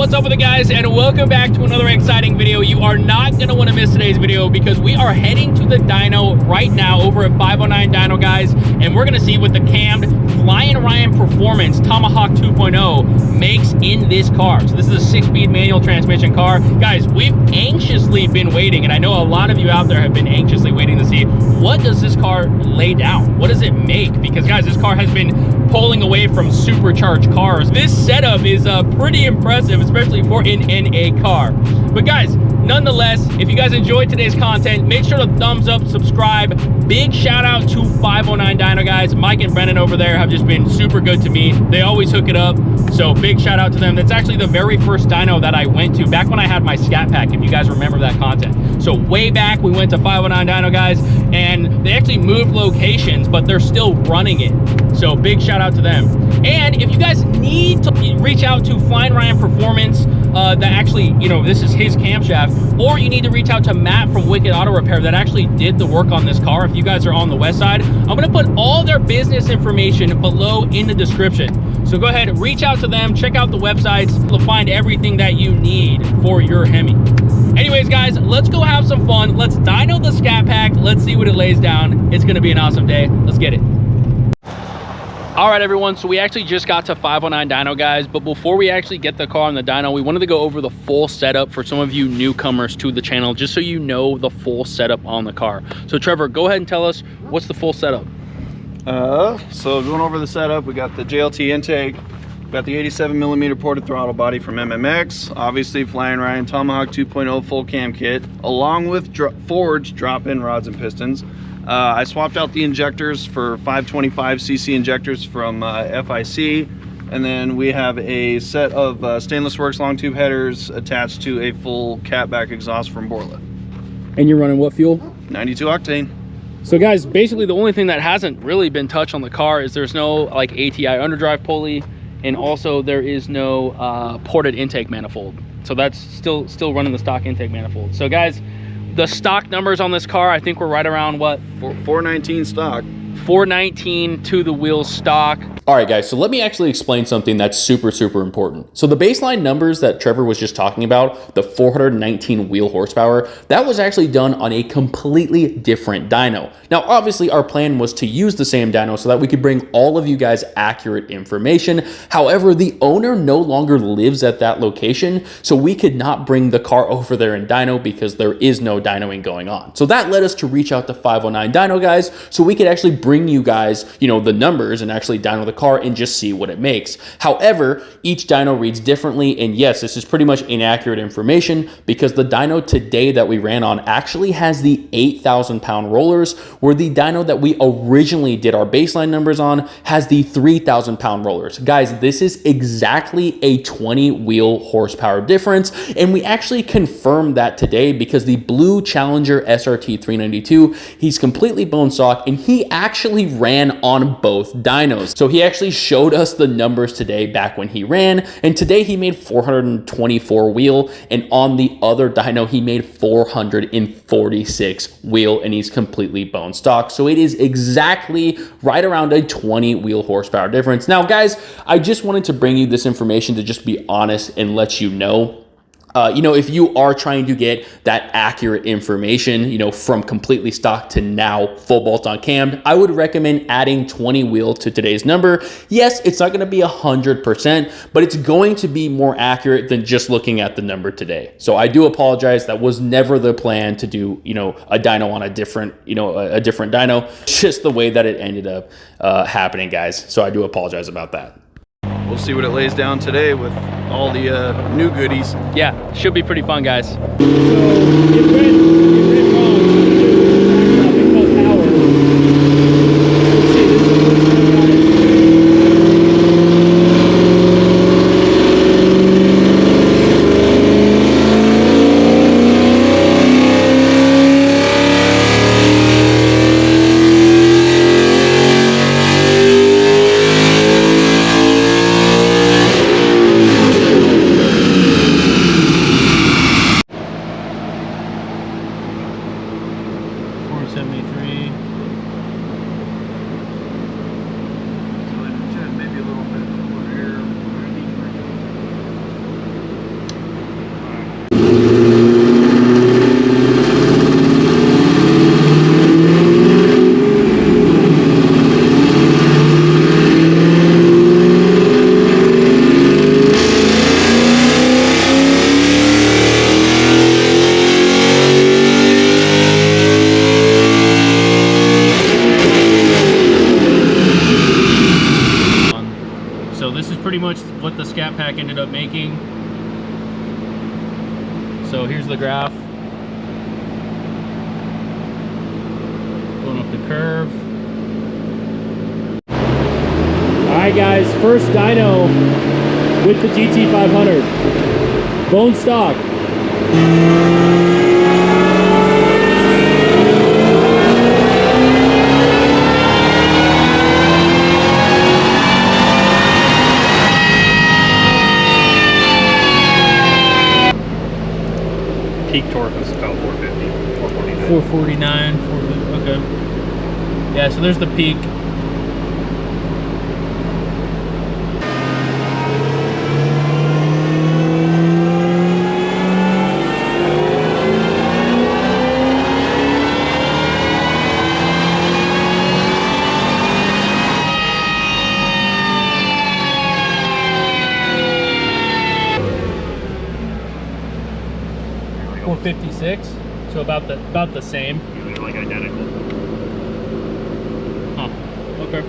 what's up with it, guys, and welcome back to another exciting video. You are not going to want to miss today's video because we are heading to the dyno right now over at 509 Dyno, guys, and we're going to see what the cammed Flying Ryan Performance Tomahawk 2.0 makes in this car. So this is a 6-speed manual transmission car. Guys, we've anxiously been waiting, and I know a lot of you out there have been anxiously waiting to see what does this car lay down? What does it make? Because, guys, this car has been pulling away from supercharged cars. This setup is pretty impressive, especially for an NA car. But guys, nonetheless, if you guys enjoyed today's content, make sure to thumbs up, subscribe. Big shout out to 509 Dyno, guys. Mike and Brennan over there have just been super good to me. They always hook it up, so big shout out to them. That's actually the very first dyno that I went to back when I had my Scatpack, if you guys remember that content. So way back, we went to 509 Dyno, guys, and they actually moved locations, but they're still running it. So big shout out to them. And if you guys need to reach out to Flying Ryan Performance, that actually, you know, this is his camshaft, or you need to reach out to Matt from Wicked Auto Repair that actually did the work on this car. If you guys are on the west side, I'm going to put all their business information below in the description. So go ahead and reach out to them, check out the websites to find everything that you need for your Hemi. Anyways, guys, let's go have some fun. Let's dyno the Scatpack. Let's see what it lays down. It's going to be an awesome day. Let's get it. All right, everyone, so we actually just got to 509 Dyno, guys, but before we actually get the car on the dyno, we wanted to go over the full setup for some of you newcomers to the channel, just so you know the full setup on the car. So Trevor, go ahead and tell us what's the full setup. So going over the setup, we got the JLT intake, got the 87mm ported throttle body from MMX, obviously Flying Ryan Tomahawk 2.0 full cam kit, along with forged drop-in rods and pistons. I swapped out the injectors for 525cc injectors from FIC, and then we have a set of Stainless Works long tube headers attached to a full catback exhaust from Borla. And you're running what fuel? 92 octane. So guys, basically the only thing that hasn't really been touched on the car is there's no like ATI underdrive pulley, and also there is no ported intake manifold. So that's still running the stock intake manifold. So guys, the stock numbers on this car, I think we're right around what? 419 stock. 419 to the wheel stock. All right, guys, so let me actually explain something that's super important. So the baseline numbers that Trevor was just talking about, the 419 wheel horsepower, that was actually done on a completely different dyno. Now, obviously, our plan was to use the same dyno so that we could bring all of you guys accurate information. However, the owner no longer lives at that location, so we could not bring the car over there in dyno because there is no dynoing going on. So that led us to reach out to 509 Dyno, guys, so we could actually bring you guys, you know, the numbers and actually dyno the car and just see what it makes. However, each dyno reads differently, and yes, this is pretty much inaccurate information because the dyno today that we ran on actually has the 8,000 pound rollers, where the dyno that we originally did our baseline numbers on has the 3,000 pound rollers. Guys, this is exactly a 20 wheel horsepower difference, and we actually confirmed that today because the blue Challenger SRT 392, he's completely bone stock, and he actually ran on both dynos. So he actually showed us the numbers today back when he ran, and today he made 424 wheel, and on the other dyno he made 446 wheel, and he's completely bone stock. So it is exactly right around a 20 wheel horsepower difference. Now guys, I just wanted to bring you this information to just be honest and let you know, you know, if you are trying to get that accurate information, you know, from completely stock to now full bolt-on cammed, I would recommend adding 20 wheel to today's number. Yes, it's not going to be 100%, but it's going to be more accurate than just looking at the number today. So I do apologize. That was never the plan to do, you know, a dyno on a different, you know, a different dyno. Just the way that it ended up happening, guys. So I do apologize about that. We'll see what it lays down today with all the new goodies. Yeah, should be pretty fun, guys. much what the Scatpack ended up making. So here's the graph. Going up the curve. Alright guys, first dyno with the GT500. Bone stock. Peak torque was about 450, 449. 449, 450, okay. Yeah, so there's the peak. Like 456, so about the same. they're like identical. Huh. Okay.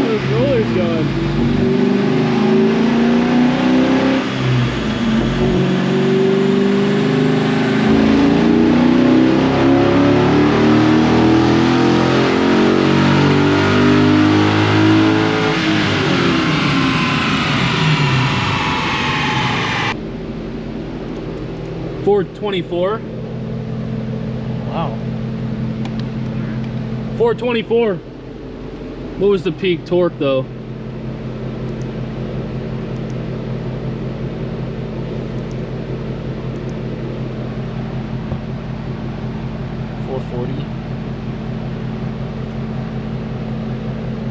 Those rollers going. $424. Wow. 424. What was the peak torque though?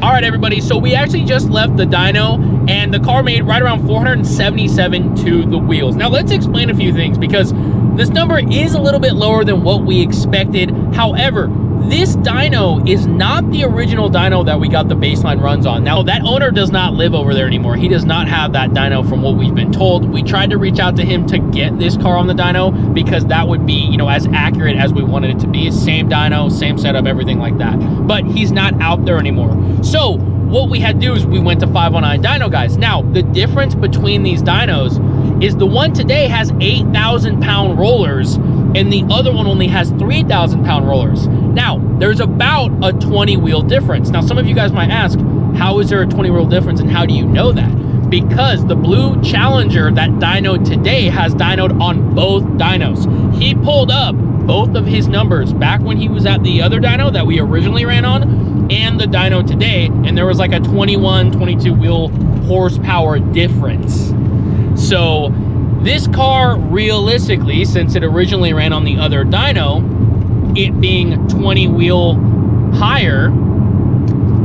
All right, everybody, so we actually just left the dyno and the car made right around 477 to the wheels. Now let's explain a few things because this number is a little bit lower than what we expected. However, this dyno is not the original dyno that we got the baseline runs on. Now, that owner does not live over there anymore. He does not have that dyno from what we've been told. We tried to reach out to him to get this car on the dyno because that would be, you know, as accurate as we wanted it to be. Same dyno, same setup, everything like that. But he's not out there anymore. So what we had to do is we went to 509 dyno guys. Now, the difference between these dynos is the one today has 8,000 pound rollers and the other one only has 3,000 pound rollers. Now, there's about a 20 wheel difference. Now, some of you guys might ask, how is there a 20 wheel difference and how do you know that? Because the blue Challenger that dynoed today has dynoed on both dynos. He pulled up both of his numbers back when he was at the other dyno that we originally ran on and the dyno today, and there was like a 21, 22 wheel horsepower difference. So this car, realistically, since it originally ran on the other dyno, it being 20 wheel higher,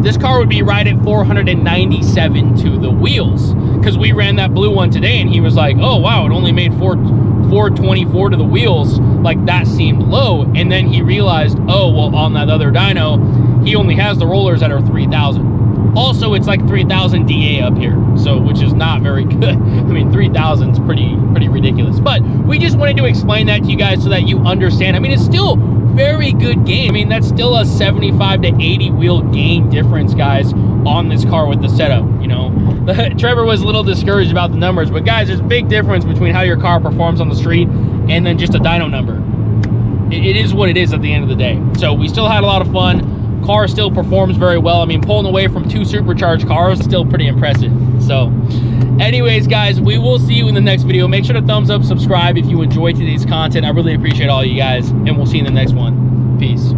this car would be right at 497 to the wheels. Because we ran that blue one today and he was like, oh wow, it only made 424 to the wheels. Like, that seemed low. And then he realized, oh, well, on that other dyno, he only has the rollers that are 3,000. Also, it's like 3,000 DA up here, so which is not very good. I mean, 3,000 is pretty ridiculous. But we just wanted to explain that to you guys so that you understand. I mean, it's still very good gain. I mean, that's still a 75 to 80 wheel gain difference, guys, on this car with the setup. You know, Trevor was a little discouraged about the numbers, but guys, there's a big difference between how your car performs on the street and then just a dyno number. It is what it is at the end of the day. So we still had a lot of fun. Car still performs very well. I mean, pulling away from 2 supercharged cars is still pretty impressive. So anyways, guys, we will see you in the next video. Make sure to thumbs up, subscribe if you enjoyed today's content. I really appreciate all you guys, and we'll see you in the next one. Peace.